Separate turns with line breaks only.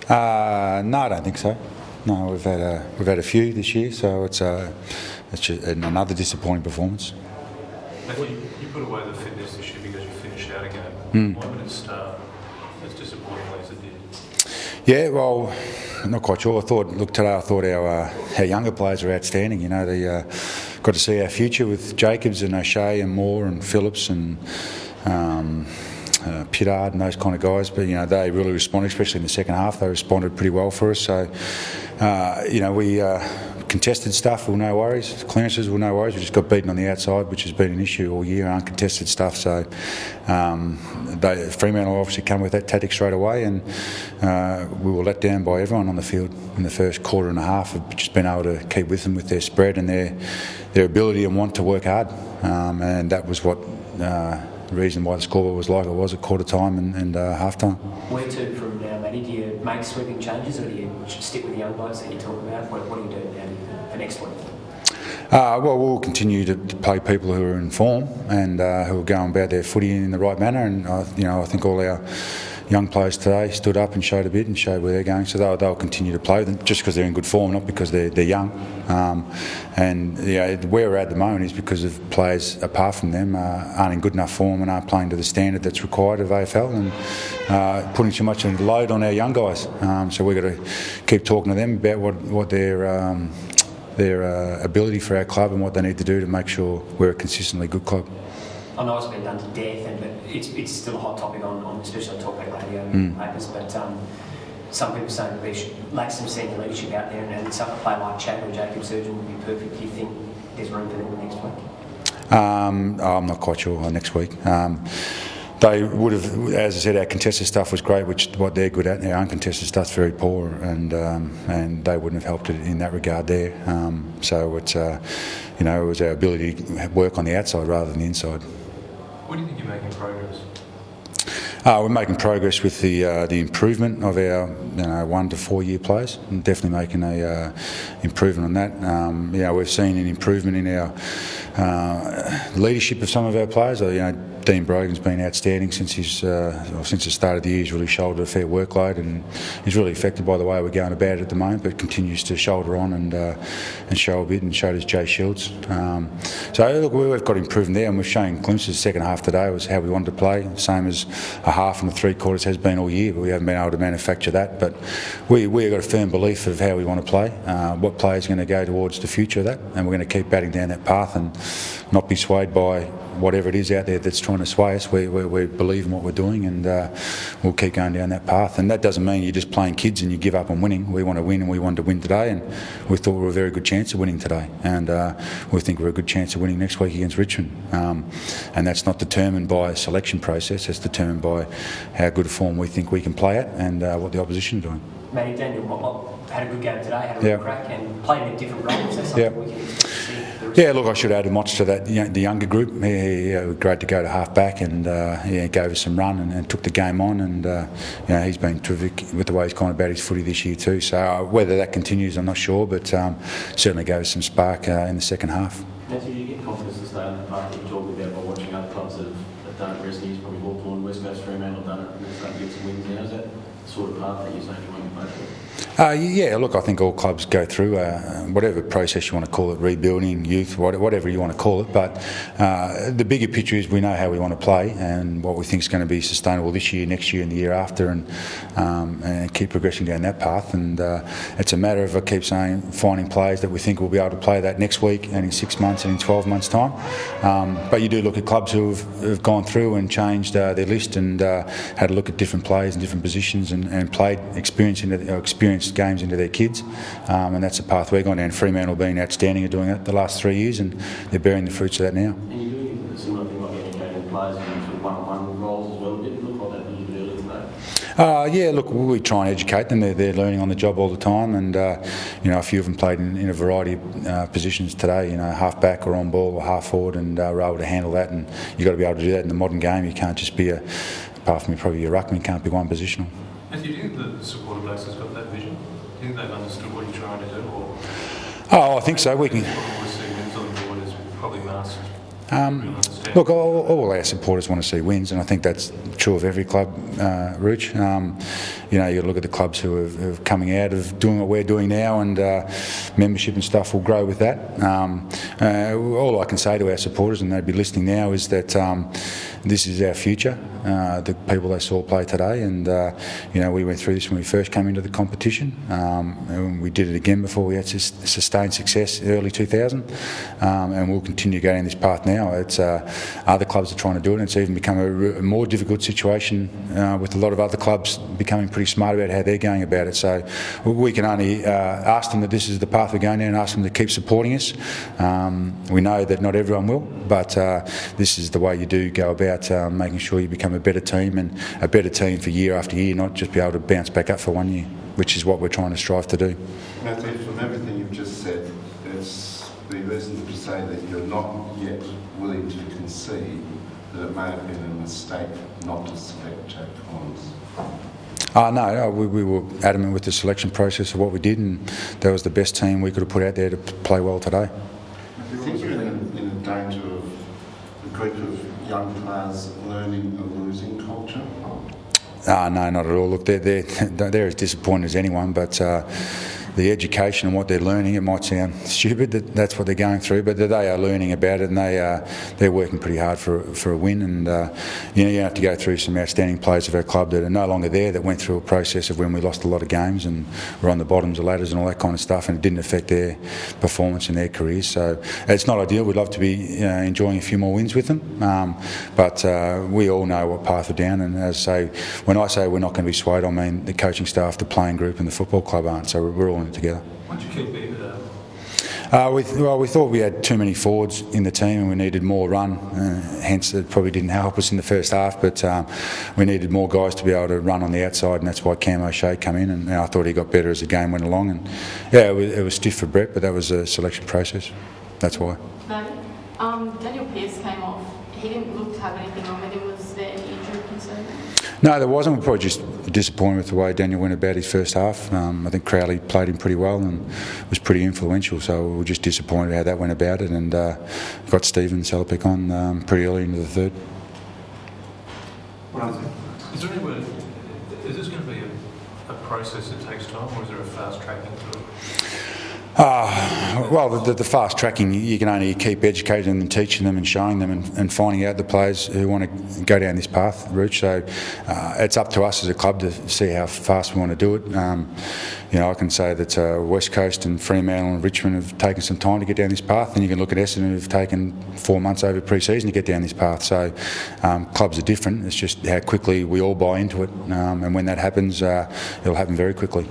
No, I don't think so. No, we've had a few this year, so it's just another disappointing performance.
Matthew, you put away the fitness issue because you finished out a game. Why would it start as disappointingly as it did?
Yeah, well, I'm not quite sure. Today I thought our younger players were outstanding. You know, they got to see our future with Jacobs and O'Shea and Moore and Phillips and Pittard and those kind of guys. But, you know, they really responded, especially in the second half. They responded pretty well for us. So, you know, we contested stuff were no worries. Clearances were no worries. We just got beaten on the outside, which has been an issue all year, uncontested stuff. So Fremantle obviously come with that tactic straight away, and we were let down by everyone on the field in the first quarter and a half. Of just been able to keep with them with their spread and their ability and want to work hard, and that was what the reason why the scoreboard was like it was at quarter time and half time.
Where to from now, Matty? Do you make sweeping changes, or do you stick with the young blokes that you talk about? What do you do now for next week?
Well, we'll continue to play people who are in form and who are going about their footy in the right manner. And you know, I think all our young players today stood up and showed a bit and showed where they're going. So they'll continue to play them just because they're in good form, not because they're young. And yeah, where we're at the moment is because of players apart from them aren't in good enough form and aren't playing to the standard that's required of AFL, and putting too much of a load on our young guys. So we've got to keep talking to them about what their ability for our club and what they need to do to make sure we're a consistently good club.
I know it's been done to death, but it's still a hot topic on especially on Talkback Radio papers. But some people say that we should lack some senior leadership out there, and some play like Chad or Jacob Surgeon would be perfect. Do you think there's room for them next week?
I'm not quite sure next week. They would have, as I said, our contested stuff was great, which what they're good at. Our uncontested stuff's very poor, and they wouldn't have helped it in that regard there. So it's you know, it was our ability to work on the outside rather than the inside.
What do you think you're making progress?
We're making progress with the improvement of our 1 to 4 year players, and definitely making a improvement on that. You know, we've seen an improvement in our leadership of some of our players. You know, Dean Brogan's been outstanding since the start of the year. He's really shouldered a fair workload, and he's really affected by the way we're going about it at the moment, but continues to shoulder on and show a bit, and so does Jay Shields. So look, we've got improvement there, and we've shown glimpses. The second half today was how we wanted to play, same as a half and the 3/4 has been all year, but we haven't been able to manufacture that. But we've got a firm belief of how we want to play, what players are going to go towards the future of that, and we're going to keep batting down that path and not be swayed by whatever it is out there that's trying to sway us. We believe in what we're doing, and we'll keep going down that path. And that doesn't mean you're just playing kids and you give up on winning. We want to win, and we wanted to win today, and we thought we were a very good chance of winning today, and we think we're a good chance of winning next week against Richmond. And that's not determined by a selection process, it's determined by how good a form we think we can play at and what the opposition are doing.
Matty, Daniel had a good game today, had a good crack, and played in different roles. That's something we can expect to see.
Yeah, look, I should add a notch to that. The younger group, he was great to go to half back, and he gave us some run and took the game on, and he's been terrific with the way he's gone about his footy this year too. So whether that continues, I'm not sure, but certainly gave us some spark in the second half.
Matthew, do you get confidence to stay on the path that you talked about by watching other clubs that have done it recently? He's probably Hawthorn, West Coast, Fremantle done it, and they're starting to get some wins now. Is that the sort of path that you're saying you want to play for?
Yeah, look, I think all clubs go through whatever process you want to call it, rebuilding, youth, whatever you want to call it. But the bigger picture is we know how we want to play and what we think is going to be sustainable this year, next year and the year after, and keep progressing down that path. And it's a matter of, I keep saying, finding players that we think will be able to play that next week and in 6 months and in 12 months' time. But you do look at clubs who have gone through and changed their list and had a look at different players in different positions and played experienced games into their kids, and that's the path we're going down. Fremantle have been outstanding at doing that the last 3 years, and they're bearing the fruits of that now.
And you're doing a similar thing like educating players in sort of one-on-one roles as well. It didn't look like that a little bit earlier today.
Yeah, look, we try and educate them. They're learning on the job all the time, and a few of them played in a variety of positions today. Half back or on ball or half forward, and were able to handle that. And you've got to be able to do that in the modern game. You can't just be apart from probably your ruckman, can't be one positional.
Matthew, do you think the supporter base has got that vision? Do you think they've understood what you're trying to do? Or
I think so. We can. Look, all our supporters want to see wins, and I think that's true of every club, Rooch. you got to look at the clubs who are coming out of doing what we're doing now, and membership and stuff will grow with that. All I can say to our supporters, and they'd be listening now, is that this is our future, the people they saw play today, and we went through this when we first came into the competition, and we did it again before we had sustained success early 2000, and we'll continue going this path now. It's other clubs are trying to do it, and it's even become a more difficult situation with a lot of other clubs becoming pretty smart about how they're going about it. So we can only ask them that this is the path we're going down, and ask them to keep supporting us. We know that not everyone will, but this is the way you do go about making sure you become a better team, and a better team for year after year, not just be able to bounce back up for 1 year, which is what we're trying to strive to do.
Matthew, from everything you've just said, there's the reason to say that you're not yet willing to concede that it may have been a mistake not to select Jack Collins.
No, we were adamant with the selection process of what we did, and that was the best team we could have put out there to play well today.
Do you think you're in a danger of a group of young players learning a losing culture?
No, not at all. Look, they're as disappointed as anyone, but the education and what they're learning, it might sound stupid that that's what they're going through, but they are learning about it, and they're working pretty hard for a win. And you have to go through some outstanding players of our club that are no longer there, that went through a process of when we lost a lot of games and were on the bottoms of ladders and all that kind of stuff, and it didn't affect their performance in their careers. So it's not ideal. We'd love to be enjoying a few more wins with them, but we all know what path we're down. And as I say, when I say we're not going to be swayed, I mean the coaching staff, the playing group, and the football club aren't. So we're all in it together.
Why'd you keep Beaver out?
We thought we had too many forwards in the team, and we needed more run. Hence, it probably didn't help us in the first half, but we needed more guys to be able to run on the outside, and that's why Cam O'Shea came in. And I thought he got better as the game went along. And it was stiff for Brett, but that was a selection process. That's why.
No, Daniel Pearce came off. He didn't look to have anything wrong with him. Was there any injury concern?
No, there wasn't. We're probably just disappointed with the way Daniel went about his first half. I think Crowley played him pretty well and was pretty influential, so we were just disappointed how that went about it, and got Stephen Salopek on pretty early into the third.
Is there any way, is this going to be a process that takes time, or is there a fast tracking to it?
Well, the fast tracking, you can only keep educating them and teaching them and showing them and finding out the players who want to go down this path, Rooch. So it's up to us as a club to see how fast we want to do it. I can say that West Coast and Fremantle and Richmond have taken some time to get down this path, and you can look at Essendon who've taken 4 months over pre-season to get down this path. So clubs are different. It's just how quickly we all buy into it, and when that happens, it'll happen very quickly.